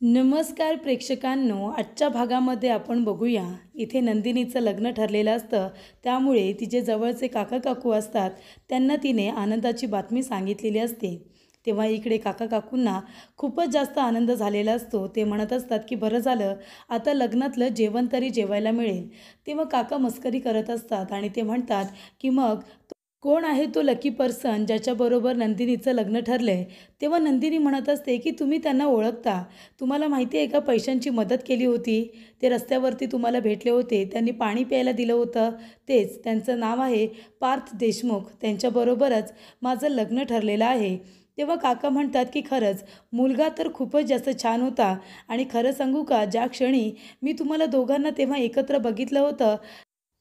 नमस्कार प्रेक्षकांनो, आजच्या भागामध्ये आपण बघूया. इथे नंदिनीचं लग्न ठरलेलं असतं, त्यामुळे तिचे जवळचे काका काकू असतात, त्यांना तिने आनंदाची बातमी सांगितलेली असते. तेव्हा इकडे काका काकूंना खूपच जास्त आनंद झालेला असतो. ते म्हणत असतात की बरं झालं, आता लग्नातलं जेवण तरी जेवायला मिळेल. तेव्हा काका मस्करी करत असतात आणि ते म्हणतात की मग कोण आहे तो लकी पर्सन ज्याच्याबरोबर नंदिनीचं लग्न ठरलंय. तेव्हा नंदिनी म्हणत असते की तुम्ही त्यांना ओळखता. तुम्हाला माहिती आहे का, पैशांची मदत केली होती, ते रस्त्यावरती तुम्हाला भेटले होते, त्यांनी पाणी प्यायला दिलं होतं, तेच त्यांचं नाव आहे पार्थ देशमुख. त्यांच्याबरोबरच माझं लग्न ठरलेलं आहे. तेव्हा काका म्हणतात की खरंच मुलगा तर खूपच जास्त छान होता. आणि खरं सांगू का, ज्या क्षणी मी तुम्हाला दोघांना तेव्हा एकत्र बघितलं होतं,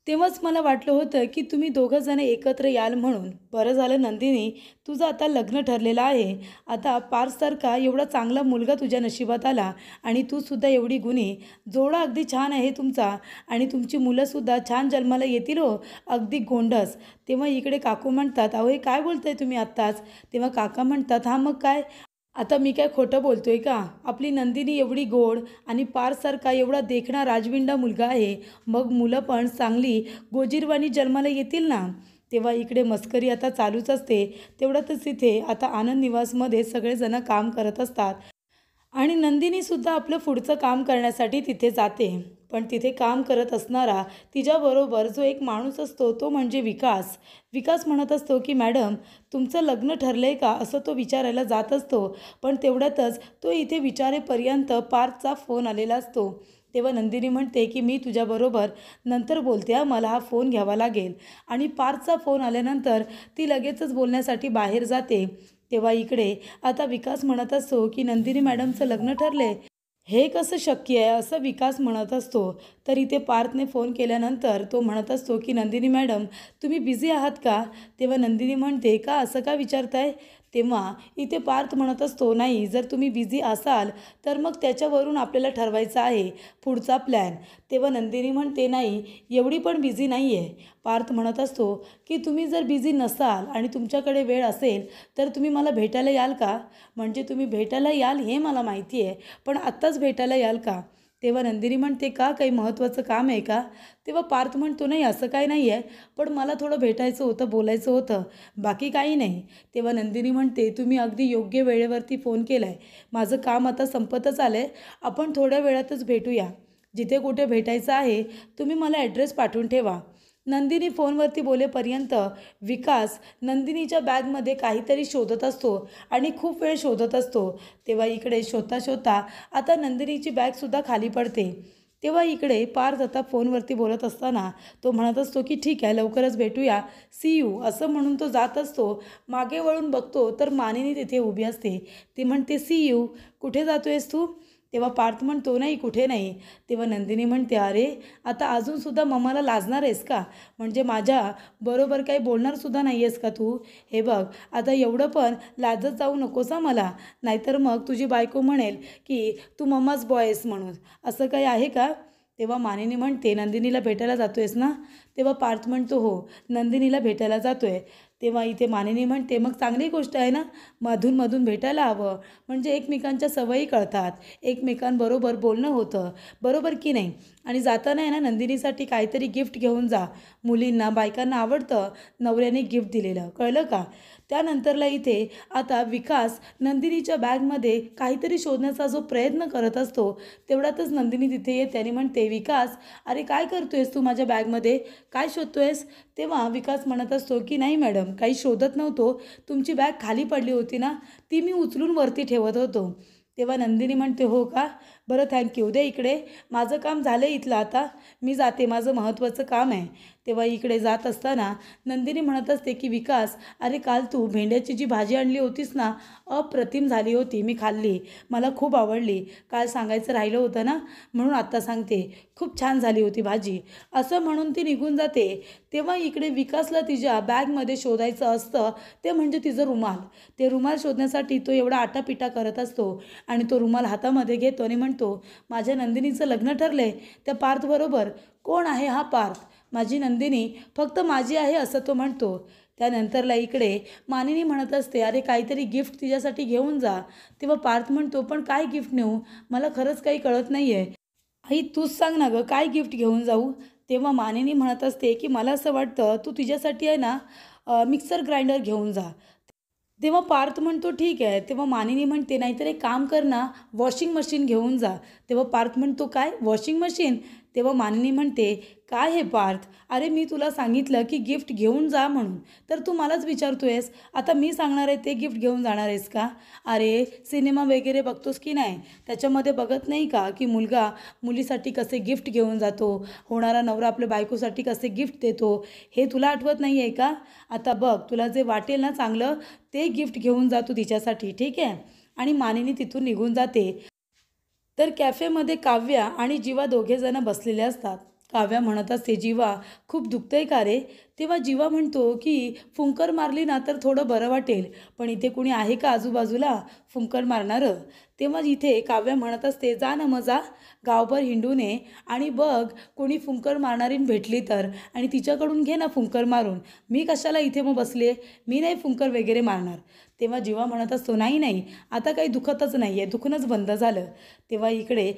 तेव्हाच मला वाटलं होतं की तुम्ही दोघं जण एकत्र याल म्हणून. बरं झालं नंदिनी, तुझं आता लग्न ठरलेलं आहे. आता पार्ससारखा एवढा चांगला मुलगा तुझ्या नशिबात आला आणि तू सुद्धा एवढी गुणी. जोडा अगदी छान आहे तुमचा आणि तुमची मुलंसुद्धा छान जन्माला येतील हो, अगदी गोंडस. तेव्हा इकडे काकू म्हणतात, अहो हे काय बोलताय तुम्ही आत्ताच? तेव्हा काका म्हणतात, हां मग काय, आता मी काय खोटं बोलतोय का? आपली नंदिनी एवढी गोड आणि पारसारखा एवढा देखणा राजविंडा मुलगा आहे, मग मुलं पण चांगली गोजीरवाणी जन्माला येतील ना. तेव्हा इकडे मस्करी आता चालूच असते. तेवढ्यातच तिथे आता आनंद निवासमध्ये सगळेजण काम करत असतात आणि नंदिनीसुद्धा आपलं पुढचं काम करण्यासाठी तिथे जाते. पण तिथे काम करत असणारा तिच्याबरोबर जो एक माणूस असतो तो म्हणजे विकास. विकास म्हणत असतो की मॅडम, तुमचं लग्न ठरलं आहे का, असं तो विचारायला जात असतो. पण तेवढ्यातच तो इथे विचारेपर्यंत पार्थचा फोन आलेला असतो. तेव्हा नंदिनी म्हणते की मी तुझ्याबरोबर नंतर बोलते हां, मला हा फोन घ्यावा लागेल. आणि पार्थचा फोन आल्यानंतर ती लगेचच बोलण्यासाठी बाहेर जाते. तेव्हा इकडे आता विकास म्हणत असतो की नंदिनी मॅडमचं लग्न ठरले, हे कसं शक्य आहे, असं विकास म्हणत असतो. तर इथे पार्थने फोन केल्यानंतर तो म्हणत असतो की नंदिनी मॅडम, तुम्ही बिझी आहात का? तेव्हा नंदिनी म्हणते, का असं का विचारताय? तेव्हा इथे पार्थ म्हणत असतो, नाही, जर तुम्ही बिझी असाल तर मग त्याच्यावरून आपल्याला ठरवायचं आहे पुढचा प्लॅन. तेव्हा नंदिनी म्हणते, नाही, एवढी पण बिझी नाही आहे. पार्थ म्हणत असतो की तुम्ही जर बिझी नसाल आणि तुमच्याकडे वेळ असेल तर तुम्ही मला भेटायला याल का? म्हणजे तुम्ही भेटायला याल हे मला माहिती आहे, पण आत्ताच भेटायला याल का? तेव्हा नंदिनी म्हणते, का काही महत्त्वाचं काम आहे का? तेव्हा पार्थ म्हणतो, नाही असं काही नाही आहे, पण मला थोडं भेटायचं होतं, बोलायचं होतं, बाकी काही नाही. तेव्हा नंदिनी म्हणते, तुम्ही अगदी योग्य वेळेवरती फोन केला आहे. माझं काम आता संपतच आलं आहे, आपण थोड्या वेळातच भेटूया. जिथे कुठे भेटायचं आहे तुम्ही मला ॲड्रेस पाठवून ठेवा. नंदिनी फोनवरती बोलेपर्यंत विकास नंदिनीच्या बॅगमध्ये काहीतरी शोधत असतो आणि खूप वेळ शोधत असतो. तेव्हा इकडे शोधता शोधता आता नंदिनीची बॅगसुद्धा खाली पडते. तेव्हा इकडे पार्थ आता फोनवरती बोलत असताना तो म्हणत असतो की ठीक आहे, लवकरच भेटूया, सी यू, असं म्हणून तो जात असतो. मागे वळून बघतो तर मानिनी तिथे उभी असते. ती म्हणते, सी यू, कुठे जातो आहेस तू? तेव्हा पार्थ म्हणतो, नाही कुठे नाही. तेव्हा नंदिनी म्हणते, अरे आता अजूनसुद्धा मम्माला लाजणार आहेस का? म्हणजे माझ्या बरोबर काही बोलणारसुद्धा नाही आहेस का तू? हे बघ, आता एवढं पण लाजत जाऊ नकोस हां मला, नाहीतर मग तुझी बायको म्हणेल की तू मम्माच बॉय आहेस म्हणून. असं काही आहे का? तेव्हा मानिनी म्हणते, नंदिनीला भेटायला जातो आहेस ना? तेव्हा पार्थ म्हणतो, हो, नंदिनीला भेटायला जातो आहे. तेव्हा इथे मानिनी म्हणते, मग चांगली गोष्ट आहे ना, मधूनमधून भेटायला हवं, म्हणजे एकमेकांच्या सवयी कळतात, एकमेकांबरोबर बोलणं होतं, बरोबर की नाही? आणि जाताना आहे ना, नंदिनीसाठी काहीतरी गिफ्ट घेऊन जा. मुलींना, बायकांना आवडतं नवऱ्याने गिफ्ट दिलेलं, कळलं का? त्यानंतरला इथे आता विकास नंदिनीच्या बॅगमध्ये काहीतरी शोधण्याचा जो प्रयत्न करत असतो, तेवढ्यातच नंदिनी तिथे येते आणि म्हणते, विकास, अरे काय करतोयस तू माझ्या बॅगमध्ये, काय शोधतोयस? तेव्हा विकास म्हणत असतो की नाही मॅडम, काही शोधत नव्हतो, तुमची बॅग खाली पडली होती ना, ती मी उचलून वरती ठेवत होतो. तेव्हा नंदिनी म्हणते, हो का, बरं, थँक्यू, दे इकडे, माझं काम झालं इथलं, आता मी जाते, माझं महत्त्वाचं काम आहे. तेव्हा इकडे जात असताना नंदिनी म्हणत असते की विकास, अरे काल तू भेंड्याची जी भाजी आणली होतीस ना, अप्रतिम झाली होती, मी खाल्ली, मला खूप आवडली. काल सांगायचं राहिलं होतं ना, म्हणून आत्ता सांगते, खूप छान झाली होती भाजी, असं म्हणून ती निघून जाते. तेव्हा इकडे विकासला तिच्या बॅगमध्ये शोधायचं असतं, ते म्हणजे तिचं रुमाल. ते रुमाल शोधण्यासाठी तो एवढा आटापिटा करत असतो आणि तो रुमाल हातामध्ये घेतो आणि म्हणतो, माझ्या नंदिनीचं लग्न ठरलंय त्या पार्थबरोबर. कोण आहे हा पार्थ? माझी नंदिनी फक्त माझी आहे, असं तो म्हणतो. त्यानंतरला इकडे मानिनी म्हणत असते, अरे काहीतरी गिफ्ट तिच्यासाठी घेऊन जा. तेव्हा पार्थ म्हणतो, पण काय गिफ्ट नेऊ, मला खरंच काही कळत नाही आहे. आई तूच सांग ना गं, काय गिफ्ट घेऊन जाऊ. तेव्हा मानिनी म्हणत असते की मला असं वाटतं तू तिच्यासाठी आहे ना मिक्सर ग्राइंडर घेऊन जा. तेव्हा पार्थ म्हणतो ठीक आहे. तेव्हा मानिनी म्हणते नाहीतर एक काम कर ना, वॉशिंग मशीन घेऊन जा. तेव्हा पार्थ म्हणतो काय वॉशिंग मशीन. तेव्हा मानिनी म्हणते काय हे पार्थ, अरे मी तुला सांगितलं की गिफ्ट घेऊन जा म्हणून, तर तू मलाच विचारतोयस आता मी सांगणार आहे ते गिफ्ट घेऊन जाणार आहेस का. अरे सिनेमा वगैरे बघतोस की नाही, त्याच्यामध्ये बघत नाही का की मुलगा मुलीसाठी कसे गिफ्ट घेऊन जातो, होणारा नवरा आपल्या बायकोसाठी कसे गिफ्ट देतो, हे तुला आठवत नाही आहे का. आता बघ तुला जे वाटेल ना चांगलं ते गिफ्ट घेऊन जा तू तिच्यासाठी, ठीक आहे. आणि मानिनी तिथून निघून जाते. तर कॅफेमध्ये काव्या आणि जीवा दोघेजणं बसलेले असतात. काव्या म्हणत असते, जीवा खूप दुखतंय का रे. तेव्हा जीवा म्हणतो की फुंकर मारली ना तर थोडं बरं वाटेल, पण इथे कुणी आहे का आजूबाजूला फुंकर मारणारं. तेव्हा इथे काव्या म्हणत असते, जा ना मग जा, गावभर हिंडून ये आणि बघ कोणी फुंकर मारणारी भेटली तर, आणि तिच्याकडून घे ना फुंकर मारून. मी कशाला इथे मग बसले, मी नाही फुंकर वगैरे मारणार. तेव्हा जीवा म्हणत असतो, नाही नाही आता काही दुखतच नाही आहे, दुखणंच बंद झालं. तेव्हा इकडे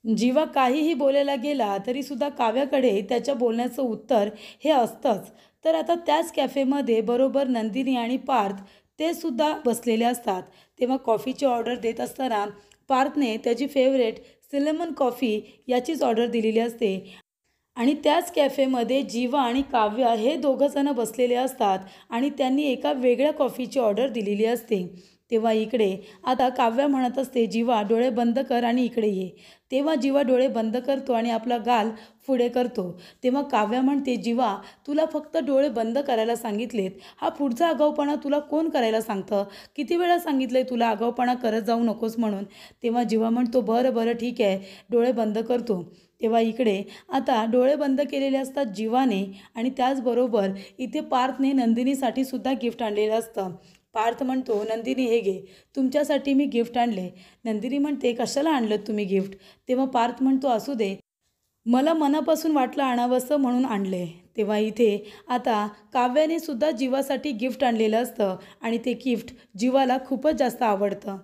जीवा काहीही बोलायला गेला तरीसुद्धा काव्याकडे त्याच्या बोलण्याचं उत्तर हे असतंच. तर आता त्याच कॅफेमध्ये बरोबर नंदिनी आणि पार्थ ते सुद्धा बसलेले असतात. तेव्हा कॉफीची ऑर्डर देत असताना पार्थने त्याची फेवरेट सिनेमन कॉफी याचीच ऑर्डर दिलेली असते. आणि त्याच कॅफेमध्ये जीवा आणि काव्या हे दोघंजणं बसलेले असतात आणि त्यांनी एका वेगळ्या कॉफीची ऑर्डर दिलेली असते. तेव्हा इकडे आता काव्या म्हणत असते, जीवा डोळे बंद कर आणि इकडे ये. तेव्हा जीवा डोळे बंद करतो आणि आपला गाल पुढे करतो. तेव्हा काव्या म्हणते, जीवा तुला फक्त डोळे बंद करायला सांगितलेत, हा पुढचा आगाऊपणा तुला कोण करायला सांगतं, किती वेळा सांगितलं आहे तुला आगाऊपणा करत जाऊ नकोस म्हणून. तेव्हा जीवा म्हणतो, बरं बरं ठीक आहे, डोळे बंद करतो. तेव्हा इकडे आता डोळे बंद केलेले असतात जीवाने, आणि त्याचबरोबर इथे पार्थने नंदिनीसाठी सुद्धा गिफ्ट आणलेलं असतं. पार्थ म्हणतो, नंदिनी हे घे, तुमच्यासाठी मी गिफ्ट आणले. नंदिनी म्हणते, कशाला आणलं तुम्ही गिफ्ट. तेव्हा पार्थ म्हणतो, असू दे, मला मनापासून वाटलं आणावंसं म्हणून आणले. तेव्हा इथे आता काव्याने सुद्धा जीवासाठी गिफ्ट आणलेलं असतं आणि ते गिफ्ट जीवाला खूपच जास्त आवडतं.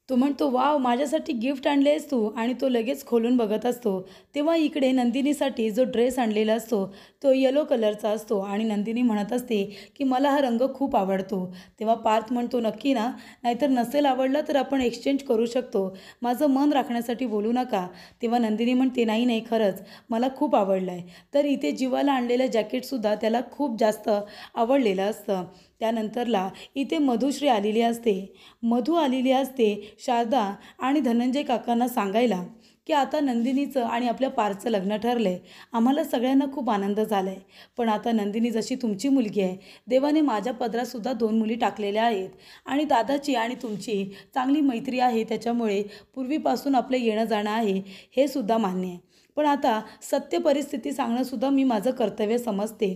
तो म्हणतो, वाव माझ्यासाठी गिफ्ट आणले आहेस तू, आणि तो लगेच खोलून बघत असतो. तेव्हा इकडे नंदिनीसाठी जो ड्रेस आणलेला असतो तो येलो कलरचा असतो आणि नंदिनी म्हणत असते की मला हा रंग खूप आवडतो. तेव्हा पार्थ म्हणतो, नक्की ना, नाहीतर नसेल आवडला तर आपण एक्सचेंज करू शकतो, माझं मन राखण्यासाठी बोलू नका. तेव्हा नंदिनी म्हणते, नाही नाही खरंच मला खूप आवडलं आहे. तर इथे जीवाला आणलेलं जॅकेटसुद्धा त्याला खूप जास्त आवडलेलं असतं. त्यानंतरला इथे मधुश्री आलेली असते. मधू आलेली असते शारदा आणि धनंजय काकांना सांगायला की आता नंदिनीचं आणि आपल्या पारचं लग्न ठरलं आहे. आम्हाला सगळ्यांना खूप आनंद झाला आहे, पण आता नंदिनी जशी तुमची मुलगी आहे, देवाने माझ्या पदरातसुद्धा 2 मुली टाकलेल्या आहेत आणि दादाची आणि तुमची चांगली मैत्री आहे, त्याच्यामुळे पूर्वीपासून आपलं येणं जाणं आहे हे सुद्धा मान्य आहे. पण आता सत्य परिस्थिती सांगणंसुद्धा मी माझं कर्तव्य समजते.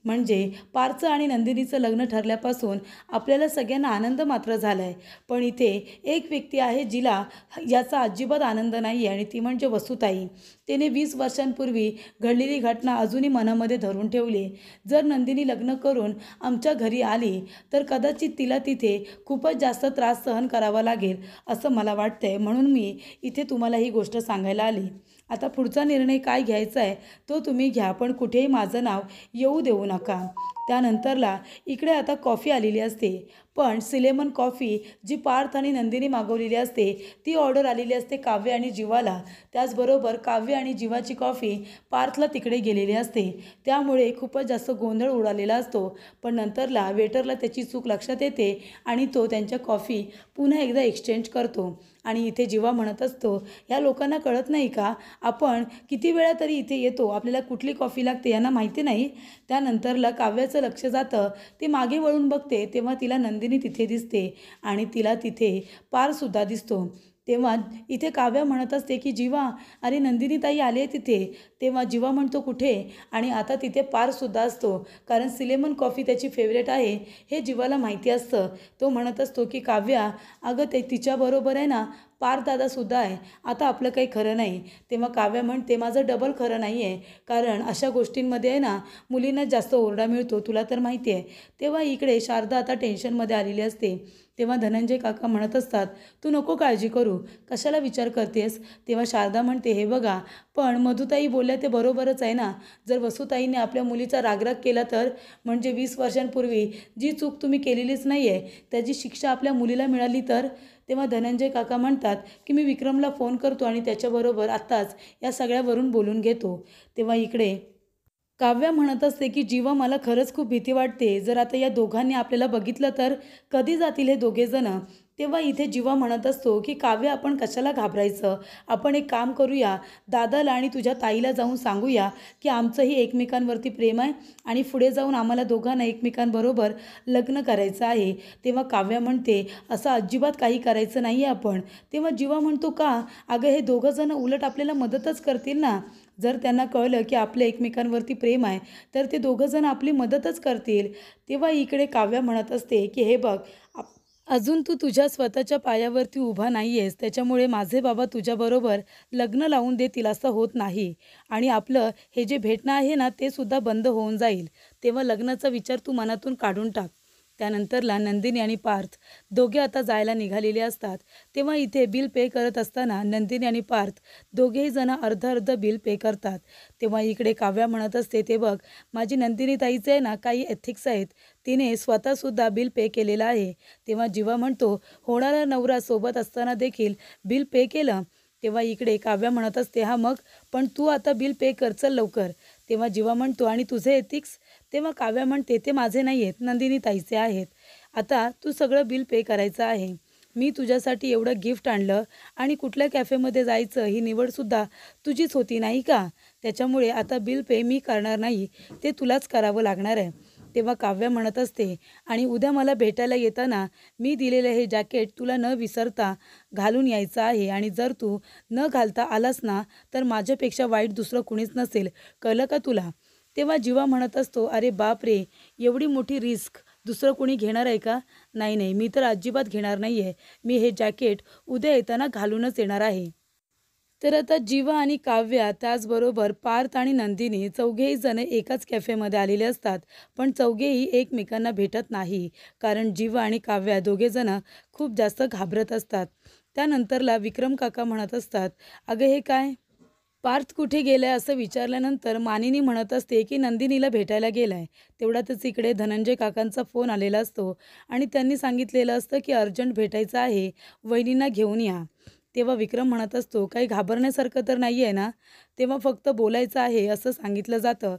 म्हणजे पारचं आणि नंदिनीचं लग्न ठरल्यापासून आपल्याला सगळ्यांना आनंद मात्र झाला आहे, पण इथे एक व्यक्ती आहे जिला याचा अजिबात आनंद नाही आहे, आणि ती म्हणजे वसुताई. तिने 20 वर्षांपूर्वी घडलेली घटना अजूनही मनामध्ये धरून ठेवली. जर नंदिनी लग्न करून आमच्या घरी आली तर कदाचित तिला तिथे खूपच जास्त त्रास सहन करावा लागेल असं मला वाटतंय, म्हणून मी इथे तुम्हाला ही गोष्ट सांगायला आली. आता पुढचा निर्णय काय घ्यायचा आहे तो तुम्ही घ्या, पण कुठेही माझं नाव येऊ देऊ नका. त्यानंतरला इकडे आता कॉफी आलेली असते, पण सिलेमन कॉफी जी पार्थ आणि नंदिनी मागवलेली असते ती ऑर्डर आलेली असते काव्य आणि जीवाला. त्याचबरोबर काव्य आणि जीवाची कॉफी पार्थला तिकडे गेलेली असते, त्यामुळे खूपच जास्त गोंधळ उडालेला असतो. पण नंतरला वेटरला त्याची चूक लक्षात येते आणि तो त्यांच्या कॉफी पुन्हा एकदा एक्सचेंज करतो. आणि इथे जीवा म्हणत असतो, या लोकांना कळत नाही का, आपण किती वेळा तरी इथे येतो, आपल्याला कुठली कॉफी लागते यांना माहिती नाही. त्यानंतरला काव्याचं लक्ष जातं, ती मागे वळून बघते तेव्हा तिला नंदिनी तिथे दिसते आणि तिला तिथे पारसुद्धा दिसतो. तेव्हा इथे काव्या म्हणत असते की जीवा, अरे नंदिनी ताई आली आहे तिथे. तेव्हा जीवा म्हणतो, कुठे, आणि आता तिथे पारसुद्धा असतो, कारण सिलेमन कॉफी त्याची फेवरेट आहे हे जीवाला माहिती असतं. तो म्हणत असतो की काव्या, अगं ते तिच्याबरोबर आहे ना पार्थदादासुद्धा आहे, आता आपलं काही खरं नाही. तेव्हा काव्या म्हणते माझं डबल खरं नाही आहे, कारण अशा गोष्टींमध्ये आहे ना मुलींना जास्त ओरडा मिळतो, तुला तर माहिती आहे. तेव्हा इकडे शारदा आता टेन्शनमध्ये आलेली असते. तेव्हा धनंजय काका म्हणत असतात, तू नको काळजी करू, कशाला विचार करतेस. तेव्हा शारदा म्हणते, हे बघा, पण मधुताई बोलल्या ते बरोबरच आहे ना. जर वसुताईने आपल्या मुलीचा रागराग केला तर, म्हणजे 20 वर्षांपूर्वी जी चूक तुम्ही केलेलीच नाही आहे त्याची शिक्षा आपल्या मुलीला मिळाली तर. तेव्हा धनंजय काका म्हणतात की मी विक्रमला फोन करतो आणि त्याच्याबरोबर आत्ताच या सगळ्यावरून बोलून घेतो. तेव्हा इकडे काव्या म्हणत असते की जीवा मला खरंच खूप भीती वाटते, जर आता या दोघांनी आपल्याला बघितलं तर कधी जातील हे दोघेजणं. तेव्हा इथे जीवा म्हणत असतो की काव्या आपण कशाला घाबरायचं, आपण एक काम करूया, दादाला आणि तुझ्या ताईला जाऊन सांगूया की आमचंही एकमेकांवरती प्रेम आहे आणि पुढे जाऊन आम्हाला दोघांना एकमेकांबरोबर लग्न करायचं आहे. तेव्हा काव्या म्हणते असं अजिबात काही करायचं नाही आहे आपण. तेव्हा जीवा म्हणतो का, अगं हे दोघंजणं उलट आपल्याला मदतच करतील ना. जर त्यांना कळलं की आपलं एकमेकांवरती प्रेम आहे तर ते दोघंजण आपली मदतच करतील. तेव्हा इकडे काव्या म्हणत असते की हे बघ, अजून तू तुझ्या स्वतःच्या पायावरती उभा नाही आहेस, त्याच्यामुळे माझे बाबा तुझ्याबरोबर लग्न लावून देतील असं होत नाही आणि आपलं हे जे भेटणं आहे ना ते सुद्धा बंद होऊन जाईल. तेव्हा लग्नाचा विचार तू मनातून काढून टाक. त्यानंतरला नंदिनी आणि पार्थ दोघे आता जायला निघालेले असतात. तेव्हा इथे बिल पे करत असताना नंदिनी आणि पार्थ दोघेही जण अर्ध अर्ध बिल पे करतात. तेव्हा इकडे काव्या म्हणत असते, ते बघ, माझी नंदिनी ताईचे आहे ना काही एथिक्स आहेत, तिने स्वतःसुद्धा बिल पे केलेलं आहे. तेव्हा जीवा म्हणतो, होणारा नवरा सोबत असताना देखील बिल पे केलं. तेव्हा इकडे काव्या म्हणत असते, हा मग, पण तू आता बिल पे कर, चल लवकर. तेव्हा जीवा म्हणतो, आणि तुझे एथिक्स. तेव्हा काव्या म्हणते, ते माझे नाही आहेत, नंदिनी ताईचे आहेत. आता तू सगळं बिल पे करायचं आहे. मी तुझ्यासाठी एवढं गिफ्ट आणलं आणि कुठल्या कॅफेमध्ये जायचं ही निवडसुद्धा तुझीच होती नाही का. त्याच्यामुळे आता बिल पे मी करणार नाही, ते तुलाच करावं लागणार आहे. तेव्हा काव्या म्हणत असते, आणि उद्या मला भेटायला येताना मी दिलेलं हे जॅकेट तुला न विसरता घालून यायचं आहे, आणि जर तू न घालता आलास ना तर माझ्यापेक्षा वाईट दुसरं कुणीच नसेल, कळलं का तुला. तेव्हा जीवा म्हणत असतो, अरे बाप रे, एवढी मोठी रिस्क दुसरं कोणी घेणार आहे का. नाही नाही, मी तर अजिबात घेणार नाही आहे. मी हे जॅकेट उद्या येताना घालूनच येणार आहे. तर आता जीवा आणि काव्या त्याचबरोबर पार्थ आणि नंदिनी चौघेही जण एकाच कॅफेमध्ये आलेले असतात. पण चौघेही एकमेकांना भेटत नाही, कारण जीवा आणि काव्या दोघेजण खूप जास्त घाबरत असतात. त्यानंतरला विक्रम काका म्हणत असतात, अगं हे काय, पार्थ कुठे गेलाय असं विचारल्यानंतर मानिनी म्हणत असते की नंदिनीला भेटायला गेलाय. तेवढ्यातच इकडे धनंजय काकांचा फोन आलेला असतो आणि त्यांनी सांगितलेलं असतं की अर्जंट भेटायचं आहे, वहिनींना घेऊन या. तेव्हा विक्रम म्हणत असतो, काही घाबरण्यासारखं तर नाही आहे ना. तेव्हा फक्त बोलायचं आहे असं सांगितलं जातं.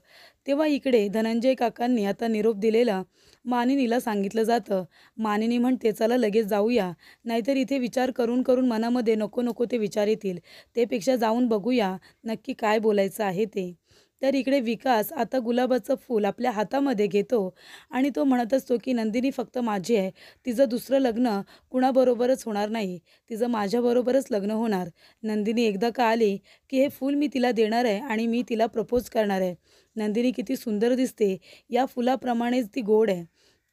तेव्हा इकडे धनंजय काकांनी आता निरोप दिलेला मानिनीला सांगितलं जातं. मानिनी म्हणते, चला लगेच जाऊया, नाहीतर इथे विचार करून करून मनामध्ये नको नको ते विचार येतील, त्यापेक्षा जाऊन बघूया नक्की काय बोलायचं आहे ते. तर इकडे विकास आता गुलाबाचं फूल आपल्या हातामध्ये घेतो आणि तो म्हणत असतो की नंदिनी फक्त माझी आहे, तिचं दुसरं लग्न कुणाबरोबरच होणार नाही, तिचं माझ्याबरोबरच लग्न होणार. नंदिनी एकदा का आली की हे फूल मी तिला देणार आहे आणि मी तिला प्रपोज करणार आहे. नंदिनी किती सुंदर दिसते, या फुलाप्रमाणेच ती गोड आहे.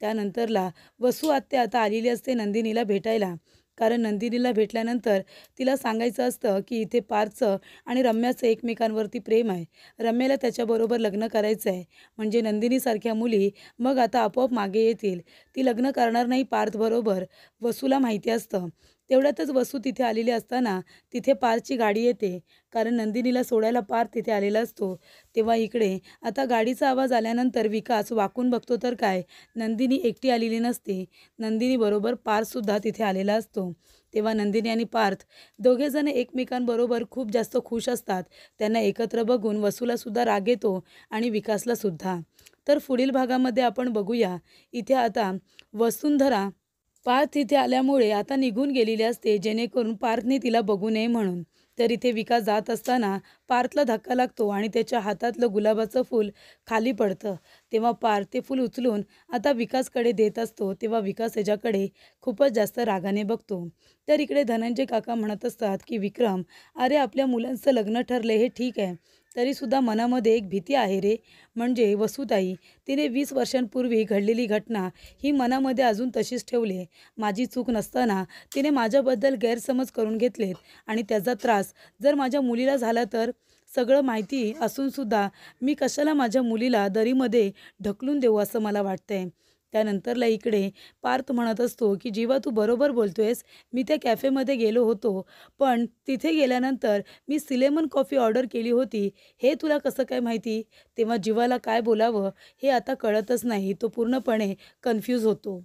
त्यानंतरला वसू आत्या आता आलेली असते नंदिनीला भेटायला, कारण नंदिनीला भेटल्यानंतर तिला सांगायचं असतं की इथे पार्थचं आणि रम्याचं एकमेकांवरती प्रेम आहे, रम्याला त्याच्याबरोबर लग्न करायचं आहे. म्हणजे नंदिनीसारख्या मुली मग आता आपोआप मागे येतील, ती लग्न करणार नाही पार्थबरोबर, वसूला माहिती असतं. तेवढ्यातच वसू तिथे आलेली असताना तिथे पार्थची गाडी येते, कारण नंदिनीला सोडायला पार्थ तिथे आलेला असतो. तेव्हा इकडे आता गाडीचा आवाज आल्यानंतर विकास वाकून बघतो तर काय, नंदिनी एकटी आलेली नसते, नंदिनी बरोबर पार्थसुद्धा तिथे आलेला असतो. तेव्हा नंदिनी आणि पार्थ दोघेजण एकमेकांबरोबर खूप जास्त खुश असतात. त्यांना एकत्र बघून वसूलासुद्धा राग येतो आणि विकासलासुद्धा. तर पुढील भागामध्ये आपण बघूया, इथे आता वसुंधरा पार्थ इथे आल्यामुळे आता निघून गेलेली असते, जेणेकरून पार्थने तिला बघू नये म्हणून. तर इथे विकास जात असताना पार्थला धक्का लागतो आणि त्याच्या हातातलं गुलाबाचं फूल खाली पडतं. तेव्हा पार्थ ते फूल उचलून आता विकासकडे देत असतो. तेव्हा विकास याच्याकडे खूपच जास्त रागाने बघतो. तर इकडे धनंजय काका म्हणत असतात की विक्रम, अरे आपल्या मुलांचं लग्न ठरलं हे ठीक आहे, तरीसुद्धा मनामध्ये एक भीती आहे रे. म्हणजे वसुताई, तिने 20 वर्षांपूर्वी घडलेली घटना ही मनामध्ये अजून तशीच ठेवली आहे. माझी चूक नसताना तिने माझ्याबद्दल गैरसमज करून घेतलेत आणि त्याचा त्रास जर माझ्या मुलीला झाला तर? सगळं माहिती असूनसुद्धा मी कशाला माझ्या मुलीला दरीमध्ये ढकलून देऊ असं मला वाटतंय. त्यानंतरला इकडे पार्थ म्हणत असतो की जीवा तू बरोबर बोलतोयस. मी त्या कॅफेमध्ये गेलो होतो, पण तिथे गेल्यानंतर मी सिलेमन कॉफी ऑर्डर केली होती. हे तुला कसं काय माहिती? तेव्हा जीवाला काय बोलावं हे आता कळतच नाही. तो पूर्णपणे कन्फ्यूज होतो.